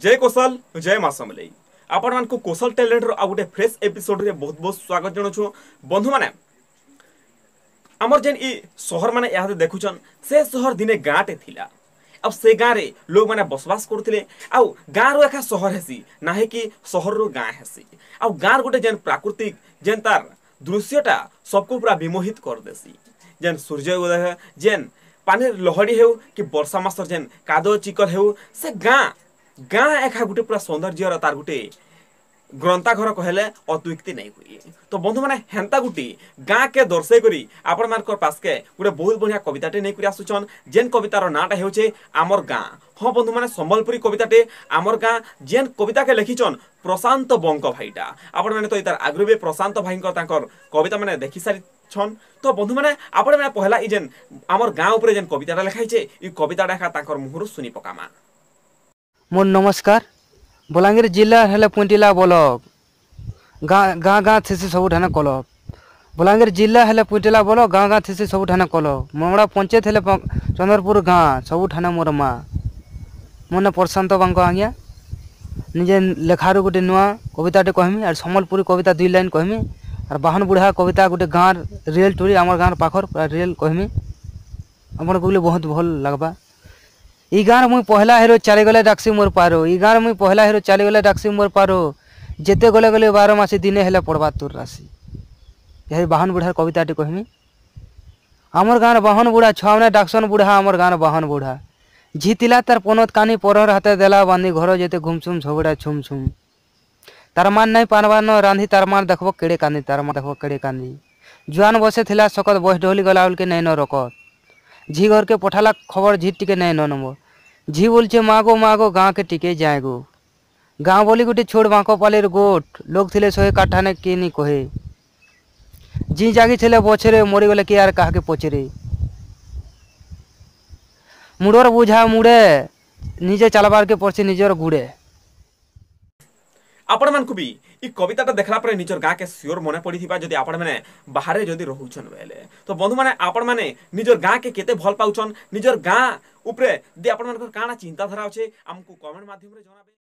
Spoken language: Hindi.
जय कौशल जय माँ समलई आपण मान कौशल टैलेंट रो आ गोटे फ्रेश एपिसोड रे बहुत बहुत स्वागत जनाछु बंधु माने आमर जेन ई शहर माने यहाँ देखुछन से शहर दिने गाँटे थिला अब से गाँव रे लोग माने बसवास करथिले आ गाँ रो एका शहर हेसी नाहे कि शहर रो गाँ हेसी आ गाँ गोटे जेन प्राकृतिक जेन तार दृश्यटा सबको पूरा विमोहित कर देसी जेन सूर्य उदय जेन पानी लहड़ी हेउ कि वर्षा मासर जेन कादो चिकल हेउ से गाँ गाँ एका गोटे पूरा सौंदर्य तार गोटे ग्रंथाघर कहले अत्युक्ति नहीं हुई तो बंधु माने हेंता गुटी गाँ के दर्शे करी आपण मानकर पास के गोटे बहुत बढ़िया कविताटे नहीं करी आसुचन जेन कवितार नाटा हेउचे आमर गाँ। हाँ बंधु माने संबलपुरी कविताटे आमर गाँ जेन कविता के लिखिचन प्रशांत बंक भाईटा आपण माने तो इतार आगु भी प्रशांत भाईंकर तांकर कविता माने देखि सारी छन तो बंधु माने आपण माने पहला ई जेन आमर गाँ ऊपर जेन कविताटा लिखाइछे ई कविताटा एका तांकर मुहरु सुनी पकामा। मोर नमस्कार। बलांगीर जिला हेले पुंटिला ब्लॉक गाँ गाँ थी सबुठाने क्लब बलांगीर जिला हेले पुंटिला ब्लॉक गाँ गाँ थी सबुठाने क्लब मंगड़ा पंचायत हेले चंद्रपुर गाँ सबुठाने मोर माँ मोने प्रशांत बांक आज्ञा निजे लेखारू गोटे नुआ कविताटे कहमी और सम्बलपुरी कविता 2 लाइन कहमी और बाहन बुढ़ा कविता गोटे गाँ रियल स्टोरी आम गाँव पाखर पूरा रियल कहमी अपन बोले बहुत भल लगवा। ई गाँव मुई पहला हिरो चलीगले डाक्सी मोर पारो ई गाँव मुई पहला हिरो चलीगले डाक्सी मोर पारो जेते गले गले 12 मासी दिने हेले पड़वा तोर राशि यही बाहन बुढ़ार कविताटी कहमी। आमर गाँव बाहन बुढ़ा छुआने डाक्सन बुढ़ा आमर गाँव बाहन बुढ़ा झीतिला तार पनत कानी परहर हाथे देला बांधी घर जेते घुमछुम झगड़ा छुम छुम तार मान नहीं पानबान रांधी तार मान देखबो केड़े कांदी तार मान देखबो केड़े कांदी जुआन बसे थिला सकत बस ढोली गला के नहीं न रकत झी घर के पठाला खबर झी टिके नहीं न नंबर झी बोलचे मागो गाँव के टिके जाएगो गाँव बोली गोटे छोड़ बाँको पालिर गोट लोग थिले सोहे काठाने के नी कहे जी जागी थिले बछरे मरी गले कि यार कहा के पचरे मुड़र बुझा मुड़े निजे चलबार के पड़े निजर गुड़े। आपण मानकु भी ई कविताटा देखला परे निजर गाँ के सियोर मने पड़ीथिबा जदि आपण माने बाहरे जदि रहुछन बेले तो बंधु माने आपण माने निजर गाँ के केते भल पाउछन निजर गाँ उपरे दे आपण मानकर काना चिंता धारा अछि हमकु कमेंट माध्यम रे जणाबे।